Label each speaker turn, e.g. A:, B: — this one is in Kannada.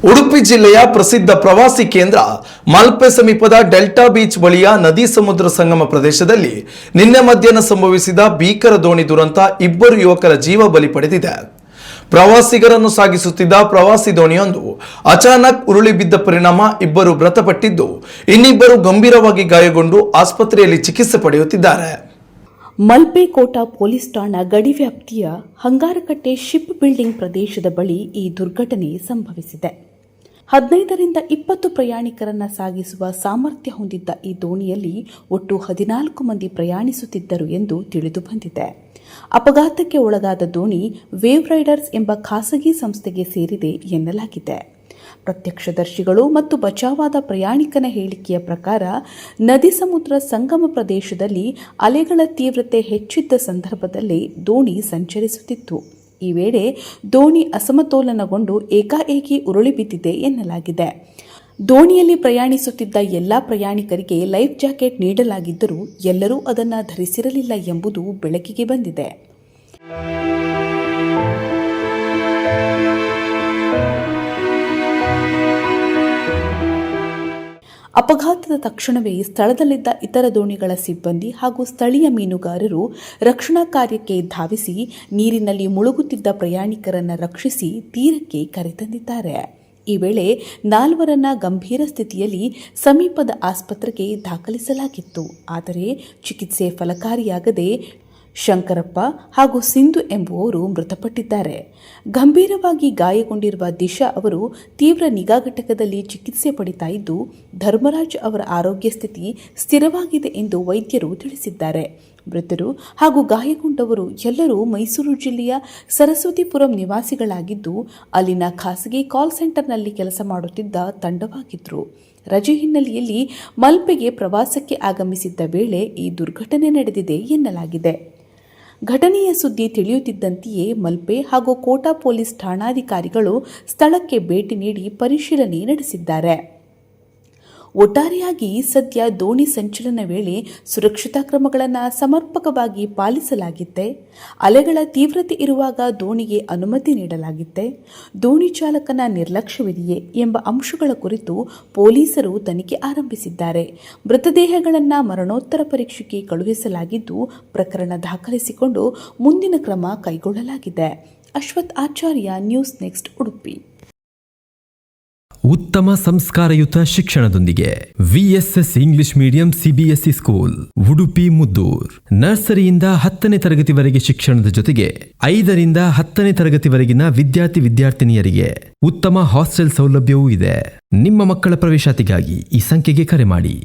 A: ಉಡುಪಿ ಜಿಲ್ಲೆಯ ಪ್ರಸಿದ್ಧ ಪ್ರವಾಸಿ ಕೇಂದ್ರ ಮಲ್ಪೆ ಸಮೀಪದ ಡೆಲ್ಟಾ ಬೀಚ್ ಬಳಿಯ ನದಿ ಸಮುದ್ರ ಸಂಗಮ ಪ್ರದೇಶದಲ್ಲಿ ನಿನ್ನೆ ಮಧ್ಯಾಹ್ನ ಸಂಭವಿಸಿದ ಭೀಕರ ದೋಣಿ ದುರಂತ ಇಬ್ಬರು ಯುವಕರ ಜೀವ ಬಲಿ ಪಡೆದಿದೆ. ಪ್ರವಾಸಿಗರನ್ನು ಸಾಗಿಸುತ್ತಿದ್ದ ಪ್ರವಾಸಿ ದೋಣಿಯೊಂದು ಅಚಾನಕ್ ಉರುಳಿ ಬಿದ್ದ ಪರಿಣಾಮ ಇಬ್ಬರು ಮೃತಪಟ್ಟಿದ್ದು, ಇನ್ನಿಬ್ಬರು ಗಂಭೀರವಾಗಿ ಗಾಯಗೊಂಡು ಆಸ್ಪತ್ರೆಯಲ್ಲಿ ಚಿಕಿತ್ಸೆ ಪಡೆಯುತ್ತಿದ್ದಾರೆ.
B: ಮಲ್ಪೆ ಕೋಟಾ ಪೊಲೀಸ್ ಠಾಣಾ ಗಡಿ ವ್ಯಾಪ್ತಿಯ ಹಂಗಾರಕಟ್ಟೆ ಶಿಪ್ ಬಿಲ್ಡಿಂಗ್ ಪ್ರದೇಶದ ಬಳಿ ಈ ದುರ್ಘಟನೆ ಸಂಭವಿಸಿದೆ. 15ರಿಂದ 20 ಪ್ರಯಾಣಿಕರನ್ನ ಸಾಗಿಸುವ ಸಾಮರ್ಥ್ಯ ಹೊಂದಿದ್ದ ಈ ದೋಣಿಯಲ್ಲಿ ಒಟ್ಟು 14 ಮಂದಿ ಪ್ರಯಾಣಿಸುತ್ತಿದ್ದರು ಎಂದು ತಿಳಿದು ಬಂದಿದೆ. ಅಪಘಾತಕ್ಕೆ ಒಳಗಾದ ದೋಣಿ ವೇವ್ ರೈಡರ್ಸ್ ಎಂಬ ಖಾಸಗಿ ಸಂಸ್ಥೆಗೆ ಸೇರಿದೆ ಎನ್ನಲಾಗಿದೆ. ಪ್ರತ್ಯಕ್ಷದರ್ಶಿಗಳು ಮತ್ತು ಬಚಾವಾದ ಪ್ರಯಾಣಿಕನ ಹೇಳಿಕೆಯ ಪ್ರಕಾರ ನದಿ ಸಮುದ್ರ ಸಂಗಮ ಪ್ರದೇಶದಲ್ಲಿ ಅಲೆಗಳ ತೀವ್ರತೆ ಹೆಚ್ಚಿದ್ದ ಸಂದರ್ಭದಲ್ಲಿ ದೋಣಿ ಸಂಚರಿಸುತ್ತಿತ್ತು. ಈ ವೇಳೆ ದೋಣಿ ಅಸಮತೋಲನಗೊಂಡು ಏಕಾಏಕಿ ಉರುಳಿ ಬಿದ್ದಿದೆ ಎನ್ನಲಾಗಿದೆ. ದೋಣಿಯಲ್ಲಿ ಪ್ರಯಾಣಿಸುತ್ತಿದ್ದ ಎಲ್ಲಾ ಪ್ರಯಾಣಿಕರಿಗೆ ಲೈಫ್ ಜಾಕೆಟ್ ನೀಡಲಾಗಿದ್ದರೂ ಎಲ್ಲರೂ ಅದನ್ನು ಧರಿಸಿರಲಿಲ್ಲ ಎಂಬುದು ಬೆಳಕಿಗೆ ಬಂದಿದೆ. ಅಪಘಾತದ ತಕ್ಷಣವೇ ಸ್ಥಳದಲ್ಲಿದ್ದ ಇತರ ದೋಣಿಗಳ ಸಿಬ್ಬಂದಿ ಹಾಗೂ ಸ್ಥಳೀಯ ಮೀನುಗಾರರು ರಕ್ಷಣಾ ಕಾರ್ಯಕ್ಕೆ ಧಾವಿಸಿ ನೀರಿನಲ್ಲಿ ಮುಳುಗುತ್ತಿದ್ದ ಪ್ರಯಾಣಿಕರನ್ನು ರಕ್ಷಿಸಿ ತೀರಕ್ಕೆ ಕರೆತಂದಿದ್ದಾರೆ. ಈ ವೇಳೆ 4 ಗಂಭೀರ ಸ್ಥಿತಿಯಲ್ಲಿ ಸಮೀಪದ ಆಸ್ಪತ್ರೆಗೆ ದಾಖಲಿಸಲಾಗಿತ್ತು. ಆದರೆ ಚಿಕಿತ್ಸೆ ಫಲಕಾರಿಯಾಗದೆ ಶಂಕರಪ್ಪ ಹಾಗೂ ಸಿಂಧು ಎಂಬುವವರು ಮೃತಪಟ್ಟಿದ್ದಾರೆ. ಗಂಭೀರವಾಗಿ ಗಾಯಗೊಂಡಿರುವ ದಿಶಾ ಅವರು ತೀವ್ರ ನಿಗಾ ಘಟಕದಲ್ಲಿ ಚಿಕಿತ್ಸೆ ಪಡಿತಾ ಇದ್ದು, ಧರ್ಮರಾಜ್ ಅವರ ಆರೋಗ್ಯ ಸ್ಥಿತಿ ಸ್ಥಿರವಾಗಿದೆ ಎಂದು ವೈದ್ಯರು ತಿಳಿಸಿದ್ದಾರೆ. ಮೃತರು ಹಾಗೂ ಗಾಯಗೊಂಡವರು ಎಲ್ಲರೂ ಮೈಸೂರು ಜಿಲ್ಲೆಯ ಸರಸ್ವತಿಪುರಂ ನಿವಾಸಿಗಳಾಗಿದ್ದು, ಅಲ್ಲಿನ ಖಾಸಗಿ ಕಾಲ್ ಸೆಂಟರ್ನಲ್ಲಿ ಕೆಲಸ ಮಾಡುತ್ತಿದ್ದ ತಂಡವಾಗಿದ್ದರು. ರಜೆ ಹಿನ್ನೆಲೆಯಲ್ಲಿ ಮಲ್ಪೆಗೆ ಪ್ರವಾಸಕ್ಕೆ ಆಗಮಿಸಿದ್ದ ವೇಳೆ ಈ ದುರ್ಘಟನೆ ನಡೆದಿದೆ ಎನ್ನಲಾಗಿದೆ. ಘಟನೆಯ ಸುದ್ದಿ ತಿಳಿಯುತ್ತಿದ್ದಂತೆಯೇ ಮಲ್ಪೆ ಹಾಗೂ ಕೋಟಾ ಪೊಲೀಸ್ ಠಾಣಾಧಿಕಾರಿಗಳು ಸ್ಥಳಕ್ಕೆ ಭೇಟಿ ನೀಡಿ ಪರಿಶೀಲನೆ ನಡೆಸಿದ್ದಾರೆ. ಒಟ್ಟಾರೆಯಾಗಿ ಸದ್ಯ ದೋಣಿ ಸಂಚಲನ ವೇಳೆ ಸುರಕ್ಷತಾ ಕ್ರಮಗಳನ್ನು ಸಮರ್ಪಕವಾಗಿ ಪಾಲಿಸಲಾಗಿತ್ತೆ, ಅಲೆಗಳ ತೀವ್ರತೆ ಇರುವಾಗ ದೋಣಿಗೆ ಅನುಮತಿ ನೀಡಲಾಗಿತ್ತೆ, ದೋಣಿ ಚಾಲಕನ ನಿರ್ಲಕ್ಷ್ಯವಿದೆಯೇ ಎಂಬ ಅಂಶಗಳ ಕುರಿತು ಪೊಲೀಸರು ತನಿಖೆ ಆರಂಭಿಸಿದ್ದಾರೆ. ಮೃತದೇಹಗಳನ್ನು ಮರಣೋತ್ತರ ಪರೀಕ್ಷೆಗೆ ಕಳುಹಿಸಲಾಗಿದ್ದು, ಪ್ರಕರಣ ದಾಖಲಿಸಿಕೊಂಡು ಮುಂದಿನ ಕ್ರಮ ಕೈಗೊಳ್ಳಲಾಗಿದೆ. Ashwath Acharya, News Next, Udupi.
C: ಉತ್ತಮ ಸಂಸ್ಕಾರಯುತ ಶಿಕ್ಷಣದೊಂದಿಗೆ VSS English medium CBSE school Udupi Muddur. ನರ್ಸರಿಯಿಂದ 10ನೇ ತರಗತಿವರೆಗೆ ಶಿಕ್ಷಣದ ಜೊತೆಗೆ 5ರಿಂದ 10ನೇ ತರಗತಿವರೆಗಿನ ವಿದ್ಯಾರ್ಥಿನಿಯರಿಗೆ ಉತ್ತಮ ಹಾಸ್ಟೆಲ್ ಸೌಲಭ್ಯವೂ ಇದೆ. ನಿಮ್ಮ ಮಕ್ಕಳ ಪ್ರವೇಶಾತಿಗಾಗಿ ಈ ಸಂಖ್ಯೆಗೆ ಕರೆ ಮಾಡಿ.